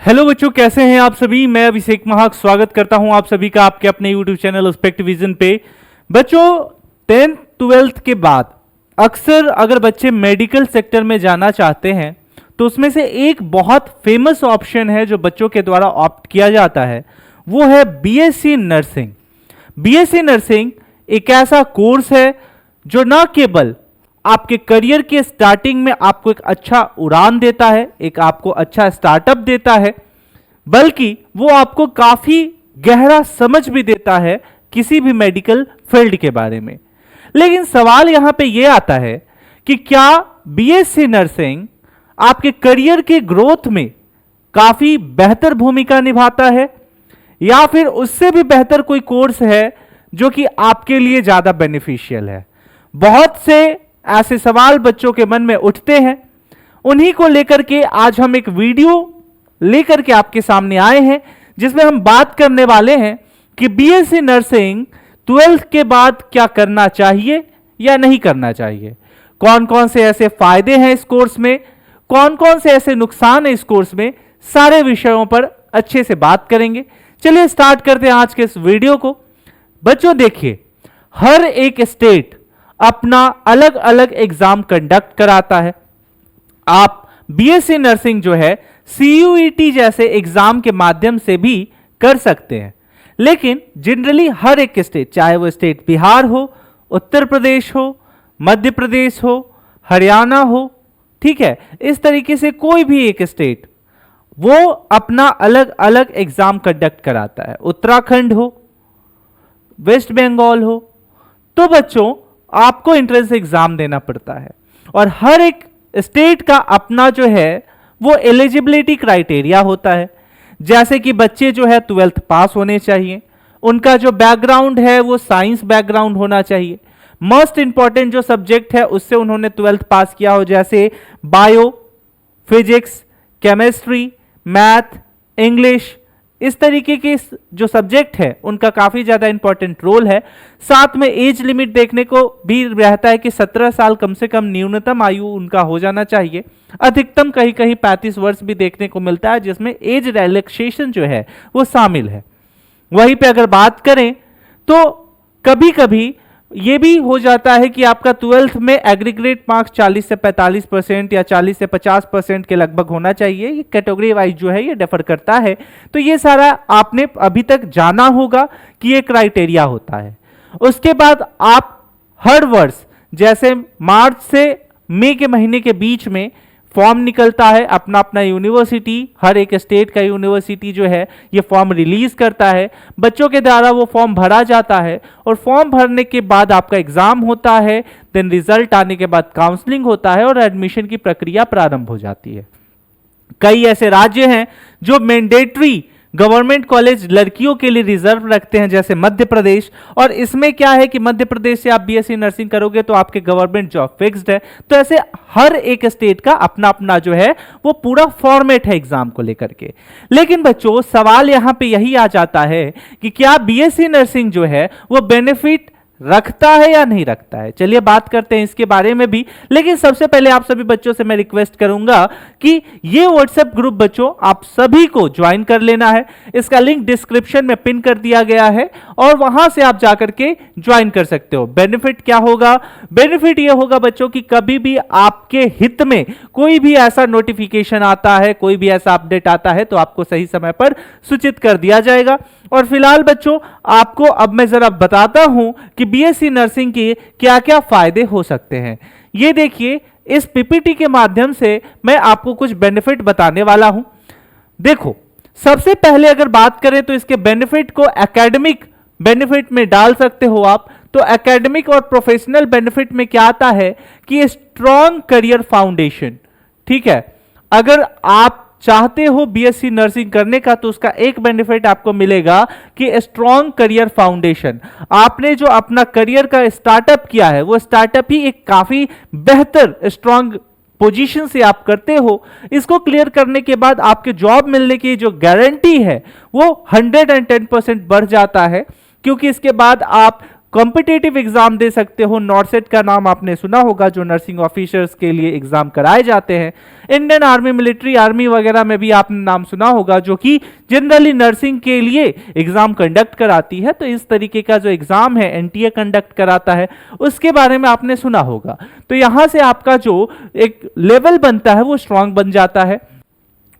Hello बच्चों, कैसे हैं आप सभी। मैं अभिषेक महाक स्वागत करता हूं आप सभी का आपके अपने यूट्यूब चैनल पर्सपेक्टिव विजन पे। बच्चों 10th 12th के बाद अक्सर अगर बच्चे मेडिकल सेक्टर में जाना चाहते हैं तो उसमें से एक बहुत फेमस ऑप्शन है जो बच्चों के द्वारा ऑप्ट किया जाता है, वो है बीएससी नर्सिंग। बीएससी नर्सिंग एक ऐसा कोर्स है जो न केवल आपके करियर के स्टार्टिंग में आपको एक अच्छा उड़ान देता है, एक आपको अच्छा स्टार्टअप देता है, बल्कि वो आपको काफी गहरा समझ भी देता है किसी भी मेडिकल फील्ड के बारे में। लेकिन सवाल यहां पे ये आता है कि क्या बीएससी नर्सिंग आपके करियर के ग्रोथ में काफी बेहतर भूमिका निभाता है या फिर उससे भी बेहतर कोई कोर्स है जो कि आपके लिए ज्यादा बेनिफिशियल है। बहुत से ऐसे सवाल बच्चों के मन में उठते हैं, उन्हीं को लेकर के आज हम एक वीडियो लेकर के आपके सामने आए हैं जिसमें हम बात करने वाले हैं कि बीएससी नर्सिंग 12th के बाद क्या करना चाहिए या नहीं करना चाहिए, कौन कौन से ऐसे फायदे हैं इस कोर्स में, कौन कौन से ऐसे नुकसान है इस कोर्स में, सारे विषयों पर अच्छे से बात करेंगे। चलिए स्टार्ट करते हैं आज के इस वीडियो को। बच्चों देखिए, हर एक स्टेट अपना अलग अलग एग्जाम कंडक्ट कराता है। आप बीएससी नर्सिंग जो है सीयूईटी जैसे एग्जाम के माध्यम से भी कर सकते हैं, लेकिन जनरली हर एक स्टेट, चाहे वो स्टेट बिहार हो, उत्तर प्रदेश हो, मध्य प्रदेश हो, हरियाणा हो, ठीक है, इस तरीके से कोई भी एक स्टेट वो अपना अलग अलग एग्जाम कंडक्ट कराता है। उत्तराखंड हो, वेस्ट बंगाल हो, तो बच्चों आपको एंट्रेंस एग्जाम देना पड़ता है और हर एक स्टेट का अपना जो है वो एलिजिबिलिटी क्राइटेरिया होता है। जैसे कि बच्चे जो है 12th पास होने चाहिए, उनका जो बैकग्राउंड है वो साइंस बैकग्राउंड होना चाहिए, मोस्ट इंपॉर्टेंट जो सब्जेक्ट है उससे उन्होंने 12th पास किया हो, जैसे bio, physics, chemistry, math, English, इस तरीके के जो सब्जेक्ट है उनका काफी ज्यादा इंपॉर्टेंट रोल है। साथ में एज लिमिट देखने को भी रहता है कि 17 साल कम से कम न्यूनतम आयु उनका हो जाना चाहिए। अधिकतम कहीं कहीं 35 वर्ष भी देखने को मिलता है जिसमें एज रिलैक्सेशन जो है वो शामिल है। वहीं पे अगर बात करें तो कभी कभी ये भी हो जाता है कि आपका 12th में एग्रीगेट मार्क्स 40 से 45% या 40 से 50% के लगभग होना चाहिए। ये कैटेगरी वाइज जो है ये डिफर करता है। तो ये सारा आपने अभी तक जाना होगा कि ये क्राइटेरिया होता है। उसके बाद आप हर वर्ष, जैसे मार्च से मई के महीने के बीच में फॉर्म निकलता है, अपना अपना यूनिवर्सिटी, हर एक स्टेट का यूनिवर्सिटी जो है ये फॉर्म रिलीज करता है, बच्चों के द्वारा वो फॉर्म भरा जाता है और फॉर्म भरने के बाद आपका एग्जाम होता है, देन रिजल्ट आने के बाद काउंसलिंग होता है और एडमिशन की प्रक्रिया प्रारंभ हो जाती है। कई ऐसे राज्य हैं जो मैंडेटरी गवर्नमेंट कॉलेज लड़कियों के लिए रिजर्व रखते हैं, जैसे मध्य प्रदेश, और इसमें क्या है कि मध्य प्रदेश से आप बीएससी नर्सिंग करोगे तो आपके गवर्नमेंट जॉब फिक्स्ड है। तो ऐसे हर एक स्टेट का अपना अपना जो है वो पूरा फॉर्मेट है एग्जाम को लेकर के। लेकिन बच्चों सवाल यहां पे यही आ जाता है कि क्या बीएससी नर्सिंग जो है वो बेनिफिट रखता है या नहीं रखता है। चलिए बात करते हैं इसके बारे में भी, लेकिन सबसे पहले आप सभी बच्चों से मैं रिक्वेस्ट करूंगा कि ये व्हाट्सएप ग्रुप बच्चों आप सभी को ज्वाइन कर लेना है। इसका लिंक डिस्क्रिप्शन में पिन कर दिया गया है और वहां से आप जाकर के ज्वाइन कर सकते हो। बेनिफिट क्या होगा? बेनिफिट ये होगा बच्चों कि कभी भी आपके हित में कोई भी ऐसा नोटिफिकेशन आता है, कोई भी ऐसा अपडेट आता है तो आपको सही समय पर सूचित कर दिया जाएगा। और फिलहाल बच्चों आपको अब मैं जरा बताता हूं कि बीएससी नर्सिंग के क्या क्या फायदे हो सकते हैं। ये देखिए, इस पीपीटी के माध्यम से मैं आपको कुछ बेनिफिट बताने वाला हूं। देखो, सबसे पहले अगर बात करें तो इसके बेनिफिट को एकेडमिक बेनिफिट में डाल सकते हो आप। तो एकेडमिक और प्रोफेशनल बेनिफिट में क्या आता है कि स्ट्रॉन्ग करियर फाउंडेशन, ठीक है, अगर आप चाहते हो बीएससी नर्सिंग करने का तो उसका एक बेनिफिट आपको मिलेगा कि स्ट्रॉन्ग करियर फाउंडेशन। आपने जो अपना करियर का स्टार्टअप किया है वो स्टार्टअप ही एक काफी बेहतर स्ट्रॉन्ग पोजीशन से आप करते हो। इसको क्लियर करने के बाद आपके जॉब मिलने की जो गारंटी है वो 110% बढ़ जाता है, क्योंकि इसके बाद आप कॉम्पिटिटिव एग्जाम दे सकते हो। नॉर्सेट का नाम आपने सुना होगा, जो नर्सिंग ऑफिसर्स के लिए एग्जाम कराए जाते हैं। इंडियन आर्मी, मिलिट्री आर्मी वगैरह में भी आपने नाम सुना होगा, जो कि जनरली नर्सिंग के लिए एग्जाम कंडक्ट कराती है। तो इस तरीके का जो एग्जाम है एनटीए कंडक्ट कराता है, उसके बारे में आपने सुना होगा। तो यहां से आपका जो एक लेवल बनता है वो स्ट्रांग बन जाता है।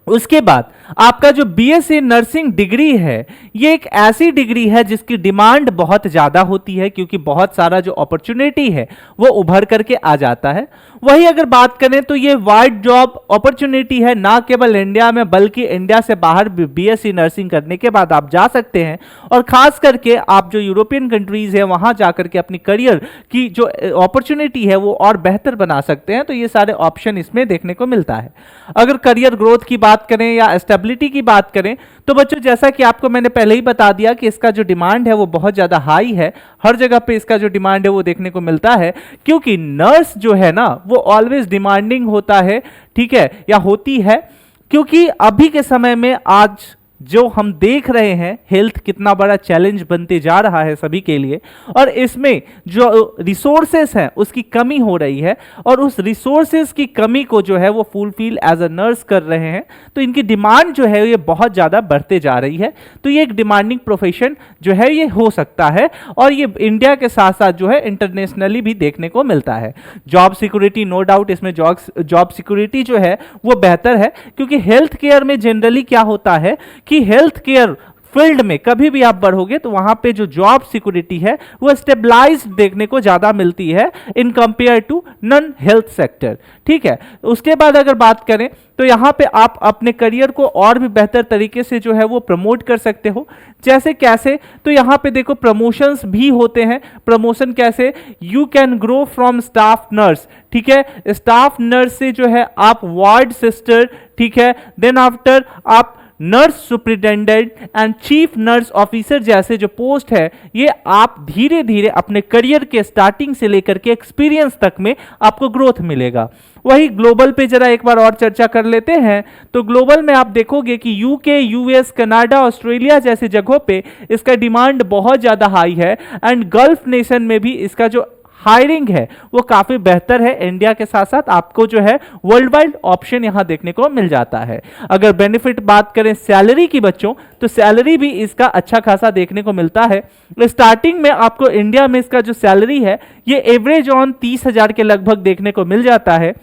उसके बाद आपका जो बीएससी नर्सिंग डिग्री है, ये एक ऐसी डिग्री है जिसकी डिमांड बहुत ज़्यादा होती है, क्योंकि बहुत सारा जो अपॉर्चुनिटी है वो उभर करके आ जाता है। वही अगर बात करें तो ये वाइड जॉब अपॉर्चुनिटी है, ना केवल इंडिया में बल्कि इंडिया से बाहर भी बीएससी नर्सिंग करने के बाद आप जा सकते हैं। और खास करके आप जो यूरोपियन कंट्रीज है वहां जाकर के अपनी करियर की जो अपॉर्चुनिटी है वो और बेहतर बना सकते हैं। तो ये सारे ऑप्शन इसमें देखने को मिलता है। अगर करियर ग्रोथ की बात करें या स्टेबिलिटी की बात करें तो बच्चों, जैसा कि आपको मैंने पहले ही बता दिया कि इसका जो डिमांड है वो बहुत ज्यादा हाई है। हर जगह पे इसका जो डिमांड है वो देखने को मिलता है, क्योंकि नर्स जो है ना वो ऑलवेज डिमांडिंग होता है, ठीक है, या होती है। क्योंकि अभी के समय में आज जो हम देख रहे हैं, हेल्थ कितना बड़ा चैलेंज बनते जा रहा है सभी के लिए, और इसमें जो रिसोर्सेस हैं उसकी कमी हो रही है, और उस रिसोर्सेस की कमी को जो है वो फुलफिल एज अ नर्स कर रहे हैं। तो इनकी डिमांड जो है ये बहुत ज़्यादा बढ़ते जा रही है। तो ये एक डिमांडिंग प्रोफेशन जो है ये हो सकता है, और ये इंडिया के साथ साथ जो है इंटरनेशनली भी देखने को मिलता है। जॉब सिक्योरिटी, नो डाउट इसमें जॉब सिक्योरिटी जो है वो बेहतर है, क्योंकि हेल्थ केयर में जनरली क्या होता है कि हेल्थ केयर फील्ड में कभी भी आप बढ़ोगे तो वहां पे जो जॉब सिक्योरिटी है वो स्टेबलाइज्ड देखने को ज्यादा मिलती है in compare to non health sector, ठीक है। उसके बाद अगर बात करें तो यहां पे आप अपने करियर को और भी बेहतर तरीके से जो है वो प्रमोट कर सकते हो। जैसे कैसे, तो यहां पे देखो प्रमोशंस भी होते हैं। प्रमोशन कैसे, you can grow from staff nurse, ठीक है, स्टाफ नर्स से जो है आप वार्ड सिस्टर, ठीक है, देन आफ्टर आप nurse superintendent and chief nurse officer जैसे जो पोस्ट है, ये आप धीरे धीरे अपने करियर के स्टार्टिंग से लेकर के एक्सपीरियंस तक में आपको ग्रोथ मिलेगा। वही ग्लोबल पे जरा एक बार और चर्चा कर लेते हैं। तो ग्लोबल में आप देखोगे कि यूके, यूएस, कनाडा, ऑस्ट्रेलिया जैसी जगहों पे इसका डिमांड बहुत ज़्यादा हाई है, एंड गल्फ नेशन में भी इसका जो हायरिंग है वो काफी बेहतर है। इंडिया के साथ साथ आपको जो है वर्ल्ड वाइड ऑप्शन यहां देखने को मिल जाता है। अगर बेनिफिट बात करें सैलरी की बच्चों, तो सैलरी भी इसका अच्छा खासा देखने को मिलता है। स्टार्टिंग में आपको इंडिया में इसका जो सैलरी है ये एवरेज ऑन 30,000 के लगभग देखने को मिल जाता है,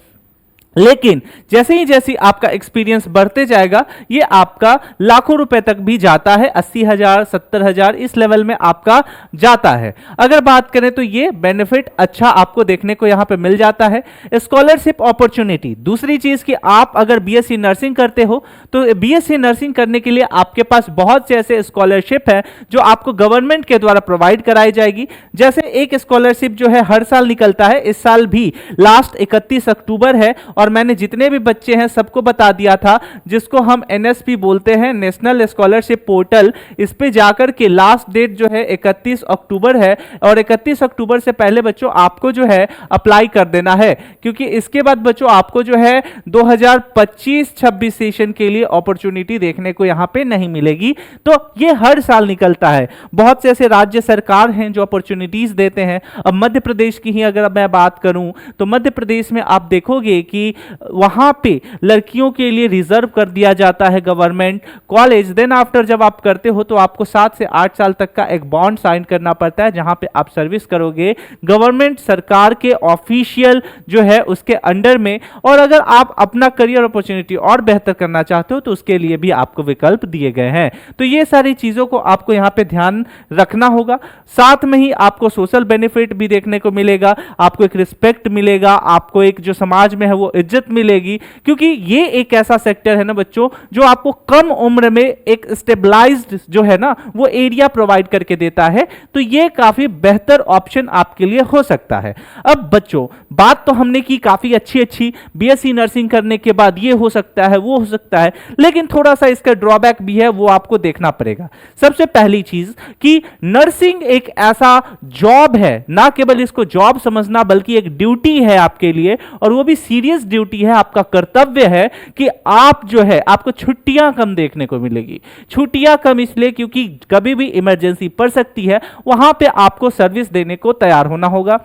लेकिन जैसे ही जैसे आपका एक्सपीरियंस बढ़ते जाएगा ये आपका लाखों रुपए तक भी जाता है, 80,000, 70,000 इस लेवल में आपका जाता है। अगर बात करें तो ये बेनिफिट अच्छा आपको देखने को यहां पे मिल जाता है। स्कॉलरशिप अपॉर्चुनिटी, दूसरी चीज कि आप अगर बीएससी नर्सिंग करते हो तो बीएससी नर्सिंग करने के लिए आपके पास बहुत से ऐसे स्कॉलरशिप है जो आपको गवर्नमेंट के द्वारा प्रोवाइड कराई जाएगी। जैसे एक स्कॉलरशिप जो है हर साल निकलता है, इस साल भी लास्ट 31 अक्टूबर है, और मैंने जितने भी बच्चे हैं सबको बता दिया था, जिसको हम एनएसपी बोलते हैं, नेशनल स्कॉलरशिप पोर्टल। इस पे जाकर के लास्ट डेट जो है 31 अक्टूबर है, और 31 अक्टूबर से पहले बच्चों आपको जो है अप्लाई कर देना है, क्योंकि इसके बाद बच्चों आपको जो है 2025-26 सेशन के लिए अपॉर्चुनिटी देखने को यहां पे नहीं मिलेगी। तो ये हर साल निकलता है। बहुत से ऐसे राज्य सरकार हैं जो अपॉर्चुनिटीज देते हैं। अब मध्य प्रदेश की ही अगर मैं बात करूं तो मध्य प्रदेश में आप देखोगे कि वहां पे लड़कियों के लिए रिजर्व कर दिया जाता है गवर्नमेंट कॉलेज। देन आफ्टर जब आप करते हो तो आपको 7 से 8 साल तक का एक बॉन्ड साइन करना पड़ता है, जहां पे आप सर्विस करोगे गवर्नमेंट सरकार के ऑफिशियल जो है उसके अंडर में। और अगर आप अपना करियर अपॉर्चुनिटी और बेहतर करना चाहते हो तो उसके लिए भी आपको विकल्प दिए गए हैं। तो ये सारी चीजों को आपको यहां पे ध्यान रखना होगा। साथ में ही आपको सोशल बेनिफिट भी देखने को मिलेगा, आपको एक रिस्पेक्ट मिलेगा, आपको एक जो समाज में है वो इज्जत मिलेगी, क्योंकि ये एक ऐसा सेक्टर है ना बच्चों जो आपको कम उम्र में एक स्टेबलाइज्ड जो है ना वो एरिया प्रोवाइड करके देता है। तो ये काफी बेहतर ऑप्शन आपके लिए हो सकता है। अब बच्चों बात तो हमने की काफी अच्छी बीएससी नर्सिंग करने के बाद ये हो सकता है वो हो सकता है, लेकिन थोड़ा सा इसका ड्रॉबैक भी है, वो आपको देखना पड़ेगा। सबसे पहली चीज कि नर्सिंग एक ऐसा जॉब है, ना केवल इसको जॉब समझना बल्कि एक ड्यूटी है आपके लिए, और वो भी सीरियस ड्यूटी है, आपका कर्तव्य है कि आप जो है आपको छुट्टियां कम देखने को मिलेगी। छुट्टियां कम इसलिए क्योंकि कभी भी इमरजेंसी पड़ सकती है, वहां पे आपको सर्विस देने को तैयार होना होगा।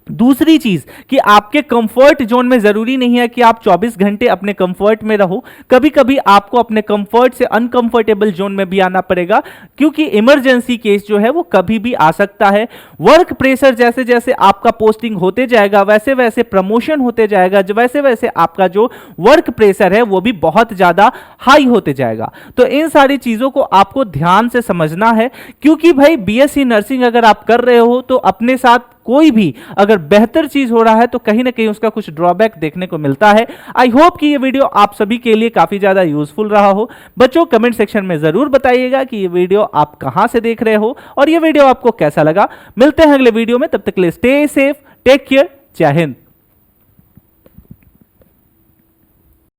दूसरी चीज कि आपके कंफर्ट जोन में जरूरी नहीं है कि आप 24 घंटे अपने कंफर्ट में रहो, कभी कभी आपको अपने कंफर्ट से अनकंफर्टेबल जोन में भी आना पड़ेगा, क्योंकि इमरजेंसी केस जो है वो कभी भी आ सकता है। वर्क प्रेशर जैसे जैसे आपका पोस्टिंग होते जाएगा, वैसे वैसे प्रमोशन होते जाएगा, वैसे वैसे आपका जो वर्क प्रेशर है वो भी बहुत ज्यादा हाई होते जाएगा। तो इन सारी चीजों को आपको ध्यान से समझना है, क्योंकि भाई बीएससी नर्सिंग अगर आप कर रहे हो तो अपने साथ कोई भी अगर बेहतर चीज हो रहा है तो कहीं ना कहीं उसका कुछ ड्रॉबैक देखने को मिलता है। आई होप कि ये वीडियो आप सभी के लिए काफी ज्यादा यूजफुल रहा हो। बच्चों कमेंट सेक्शन में जरूर बताइएगा कि ये वीडियो आप कहां से देख रहे हो और ये वीडियो आपको कैसा लगा। मिलते हैं अगले वीडियो में, तब तक के लिए स्टे सेफ, टेक केयर, जय हिंद।